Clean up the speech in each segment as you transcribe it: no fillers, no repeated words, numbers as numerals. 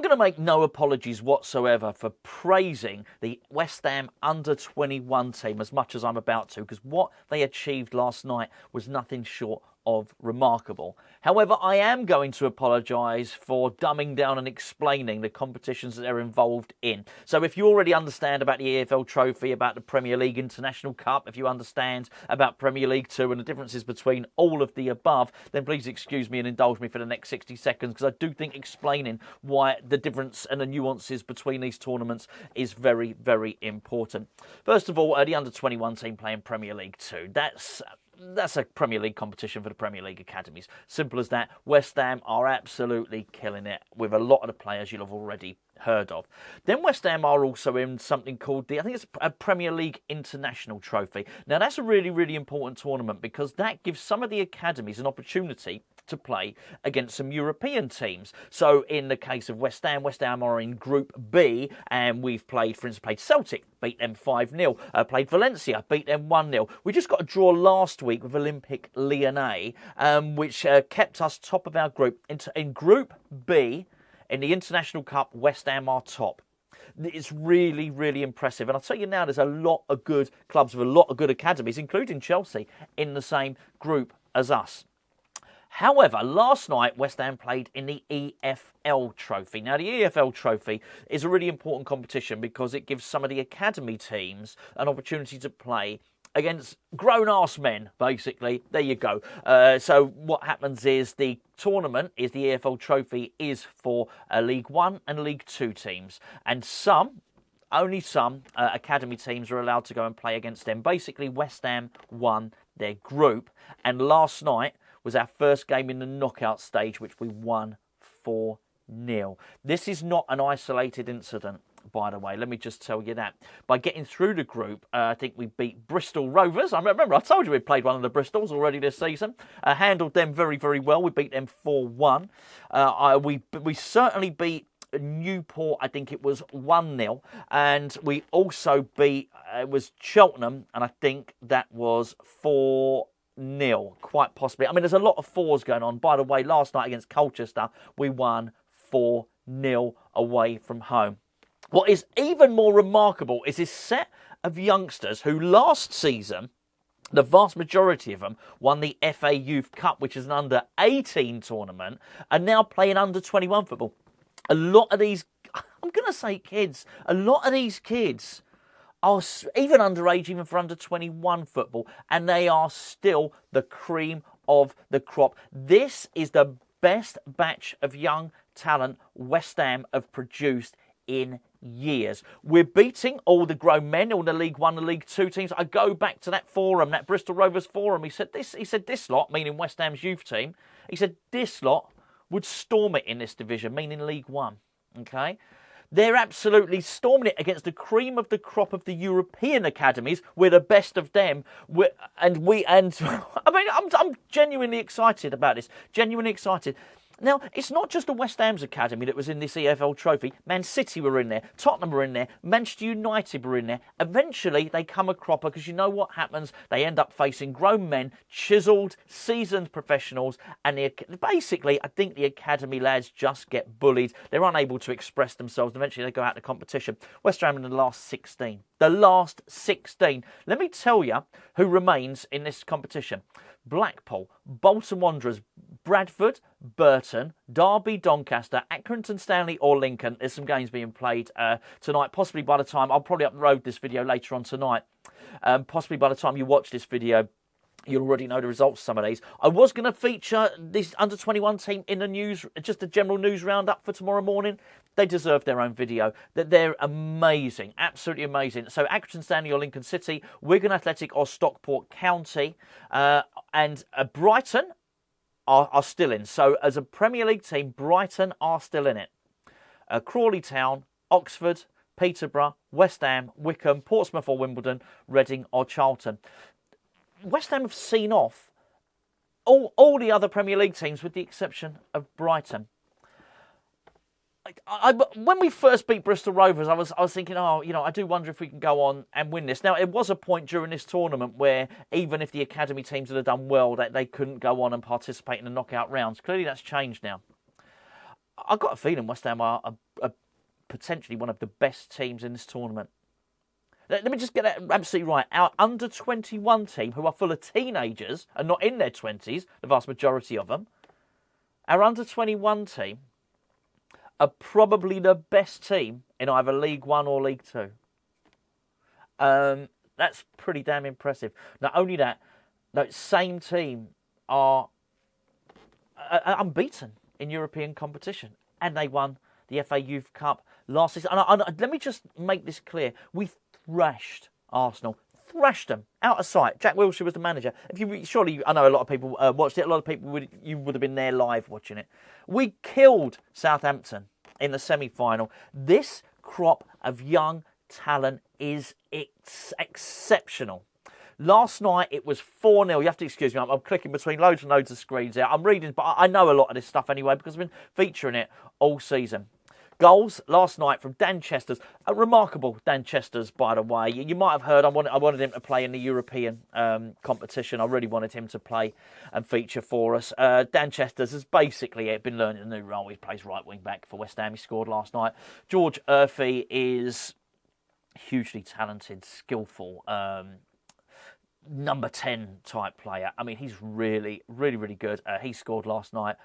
I'm going to make no apologies whatsoever for praising the West Ham under-21 team as much as I'm about to, because what they achieved last night was nothing short of remarkable. However, I am going to apologise for dumbing down and explaining the competitions that they're involved in. So if you already understand about the EFL Trophy, about the Premier League International Cup, if you understand about Premier League 2 and the differences between all of the above, then please excuse me and indulge me for the next 60 seconds, because I do think explaining why the difference and the nuances between these tournaments is very, very important. First of all, the under-21 team playing Premier League 2. That's a Premier League competition for the Premier League academies. Simple as that. West Ham are absolutely killing it with a lot of the players you'll have already heard of. Then West Ham are also in something called I think it's a Premier League International Trophy. Now that's a really, really important tournament because that gives some of the academies an opportunity to play against some European teams. So in the case of West Ham are in Group B, and we've played, for instance, Celtic, beat them 5-0, played Valencia, beat them 1-0. We just got a draw last week with Olympique Lyonnais, which kept us top of our group. In Group B, in the International Cup, West Ham are top. It's really, really impressive. And I'll tell you now, there's a lot of good clubs with a lot of good academies, including Chelsea, in the same group as us. However, last night, West Ham played in the EFL Trophy. Now, the EFL Trophy is a really important competition because it gives some of the academy teams an opportunity to play against grown-arse men, basically. There you go. So what happens is the tournament, the EFL Trophy, is for League 1 and League 2 teams. And only some academy teams are allowed to go and play against them. Basically, West Ham won their group. And last night was our first game in the knockout stage, which we won 4-0. This is not an isolated incident, by the way. Let me just tell you that. By getting through the group, I think we beat Bristol Rovers. I remember I told you we played one of the Bristols already this season. Handled them very, very well. We beat them 4-1. We certainly beat Newport, I think it was 1-0. And we also beat, it was Cheltenham, and I think that was 4-0, quite possibly. I mean, there's a lot of fours going on. By the way, last night against Colchester, we won 4-0 away from home. What is even more remarkable is this set of youngsters who last season, the vast majority of them, won the FA Youth Cup, which is an under-18 tournament, and now playing under-21 football. A lot of these, I'm going to say kids, a lot of these kids are even underage, even for under-21 football, and they are still the cream of the crop. This is the best batch of young talent West Ham have produced in years. We're beating all the grown men, all the League 1 and League 2 teams. I go back to that forum, that Bristol Rovers forum. He said this lot, meaning West Ham's youth team, he said this lot would storm it in this division, meaning League 1. Okay? They're absolutely storming it against the cream of the crop of the European academies. We're the best of them. I mean, I'm genuinely excited about this. Genuinely excited. Now, it's not just the West Ham's academy that was in this EFL Trophy. Man City were in there. Tottenham were in there. Manchester United were in there. Eventually, they come a cropper because you know what happens? They end up facing grown men, chiselled, seasoned professionals. And basically, I think the academy lads just get bullied. They're unable to express themselves. Eventually, they go out to competition. West Ham in the last 16. The last 16. Let me tell you who remains in this competition. Blackpool, Bolton Wanderers, Bradford, Burton, Derby, Doncaster, Accrington Stanley or Lincoln. There's some games being played tonight. Possibly by the time, I'll probably upload this video later on tonight. Possibly by the time you watch this video, you'll already know the results of some of these. I was going to feature this under-21 team in the news, just a general news roundup for tomorrow morning. They deserve their own video. They're amazing, absolutely amazing. So Accrington Stanley or Lincoln City, Wigan Athletic or Stockport County, and Brighton are still in. So as a Premier League team, Brighton are still in it. Crawley Town, Oxford, Peterborough, West Ham, Wickham, Portsmouth or Wimbledon, Reading or Charlton. West Ham have seen off all the other Premier League teams with the exception of Brighton. When we first beat Bristol Rovers, I was thinking, I do wonder if we can go on and win this. Now, it was a point during this tournament where even if the academy teams had done well, they couldn't go on and participate in the knockout rounds. Clearly, that's changed now. I've got a feeling West Ham are potentially one of the best teams in this tournament. Let me just get that absolutely right. Our under-21 team, who are full of teenagers and not in their 20s, the vast majority of them, our under-21 team are probably the best team in either League One or League Two. That's pretty damn impressive. Not only that, that same team are unbeaten in European competition, and they won the FA Youth Cup last season. And let me just make this clear: we thrashed Arsenal, thrashed them out of sight. Jack Wilshere was the manager. Surely, I know a lot of people watched it. A lot of people would have been there live watching it. We killed Southampton in the semi-final. This crop of young talent is exceptional. Last night it was 4-0. You have to excuse me. I'm clicking between loads and loads of screens out. I'm reading, but I know a lot of this stuff anyway because I've been featuring it all season. Goals last night from Dan Chester's. A remarkable Dan Chester's, by the way. You might have heard I wanted him to play in the European competition. I really wanted him to play and feature for us. Dan Chester's has basically been learning a new role. He plays right wing back for West Ham. He scored last night. George Earthy is hugely talented, skillful, number 10 type player. I mean, he's really, really, really good. He scored last night.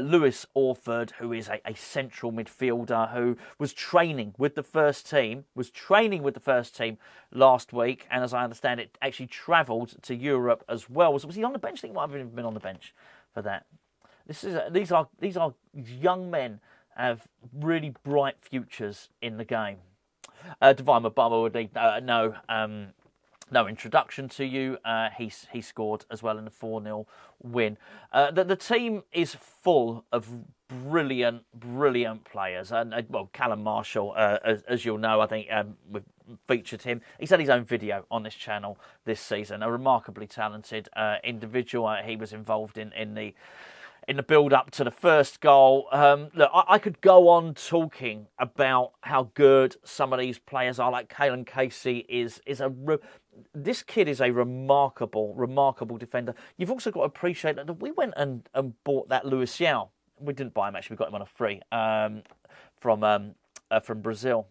Lewis Orford, who is a central midfielder who was training with the first team, last week, and as I understand it, actually travelled to Europe as well. Was he on the bench? I think he might have even been on the bench for that. These are young men have really bright futures in the game. Divin Mubama would need no introduction to you. He scored as well in the 4-0 win. The team is full of brilliant players. Well, Callum Marshall, as you'll know, I think we've featured him. He's had his own video on this channel this season. A remarkably talented individual. He was involved in the build-up to the first goal. Look, I could go on talking about how good some of these players are. Like Kalen Casey this kid is a remarkable defender. You've also got to appreciate that we went and bought that Luis Yao. We didn't buy him, actually. We got him on a free from Brazil.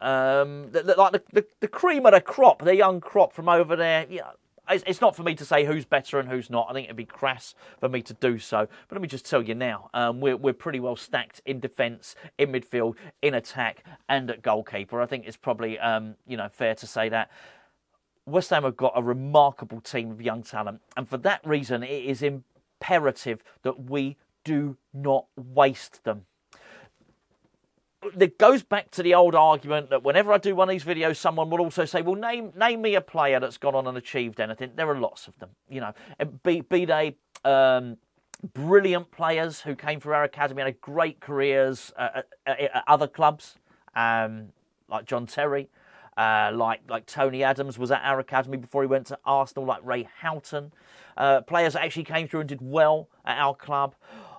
The cream of the crop, the young crop from over there. Yeah, it's not for me to say who's better and who's not. I think it'd be crass for me to do so. But let me just tell you now, we're pretty well stacked in defence, in midfield, in attack, and at goalkeeper. I think it's probably fair to say that. West Ham have got a remarkable team of young talent, and for that reason, it is imperative that we do not waste them. It goes back to the old argument that whenever I do one of these videos, someone will also say, well, name me a player that's gone on and achieved anything. There are lots of them, be they brilliant players who came through our academy and had great careers at other clubs, like John Terry, like Tony Adams was at our academy before he went to Arsenal, like Ray Houghton, players that actually came through and did well at our club,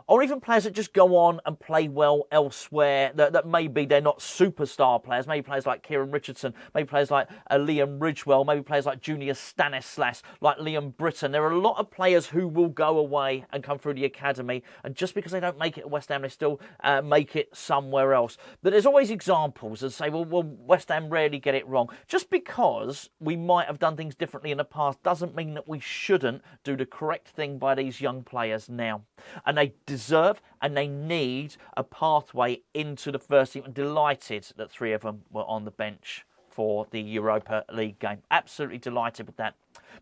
or even players that just go on and play well elsewhere, that maybe they're not superstar players, maybe players like Kieran Richardson, maybe players like Liam Ridgewell, maybe players like Junior Stanislas, like Liam Britton. There are a lot of players who will go away and come through the academy, and just because they don't make it at West Ham, they still make it somewhere else. But there's always examples that say, well, West Ham rarely get it wrong. Just because we might have done things differently in the past doesn't mean that we shouldn't do the correct thing by these young players now. And they deserve and they need a pathway into the first team. I'm delighted that 3 of them were on the bench for the Europa League game. Absolutely delighted with that.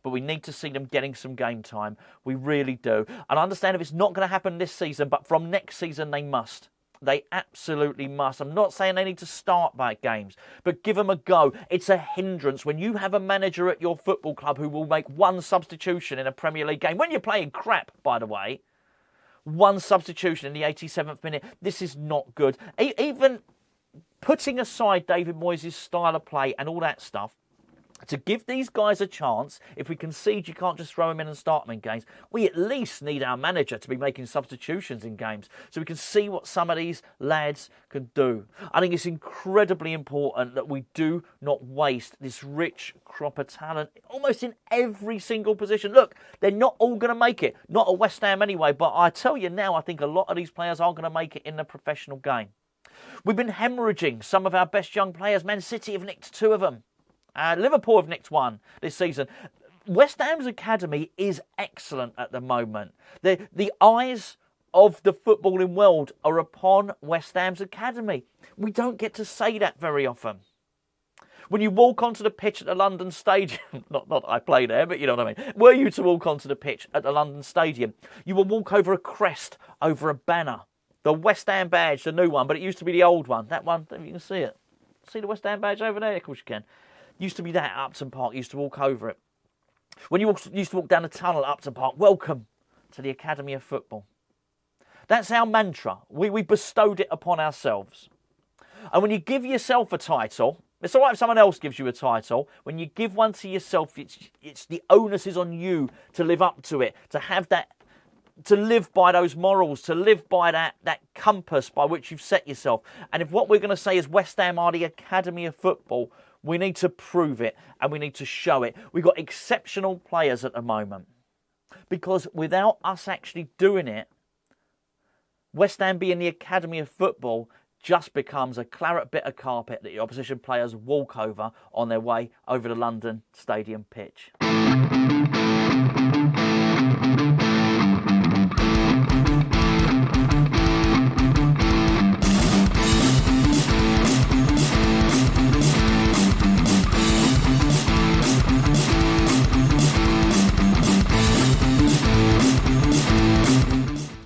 But we need to see them getting some game time. We really do. And I understand if it's not going to happen this season, but from next season they must. They absolutely must. I'm not saying they need to start by games, but give them a go. It's a hindrance when you have a manager at your football club who will make one substitution in a Premier League game. When you're playing crap, by the way, one substitution in the 87th minute. This is not good. Even putting aside David Moyes' style of play and all that stuff, to give these guys a chance, if we concede you can't just throw them in and start them in games, we at least need our manager to be making substitutions in games so we can see what some of these lads can do. I think it's incredibly important that we do not waste this rich crop of talent almost in every single position. Look, they're not all going to make it. Not at West Ham anyway, but I tell you now, I think a lot of these players are going to make it in the professional game. We've been hemorrhaging some of our best young players. Man City have nicked 2 of them. Liverpool have nicked 1 this season. West Ham's academy is excellent at the moment. The eyes of the footballing world are upon West Ham's academy. We don't get to say that very often. When you walk onto the pitch at the London Stadium, not that I play there, but you know what I mean. Were you to walk onto the pitch at the London Stadium, you will walk over a crest, over a banner. The West Ham badge, the new one, but it used to be the old one. That one, you can see it. See the West Ham badge over there? Of course you can. Used to be that at Upton Park, used to walk over it. When you used to walk down the tunnel at Upton Park, welcome to the Academy of Football. That's our mantra. We bestowed it upon ourselves. And when you give yourself a title, it's all right if someone else gives you a title. When you give one to yourself, it's the onus is on you to live up to it, to have that, to live by those morals, to live by that compass by which you've set yourself. And if what we're going to say is West Ham are the Academy of Football, we need to prove it and we need to show it. We've got exceptional players at the moment. Because without us actually doing it, West Ham being the Academy of Football just becomes a claret bit of carpet that the opposition players walk over on their way over the London Stadium pitch.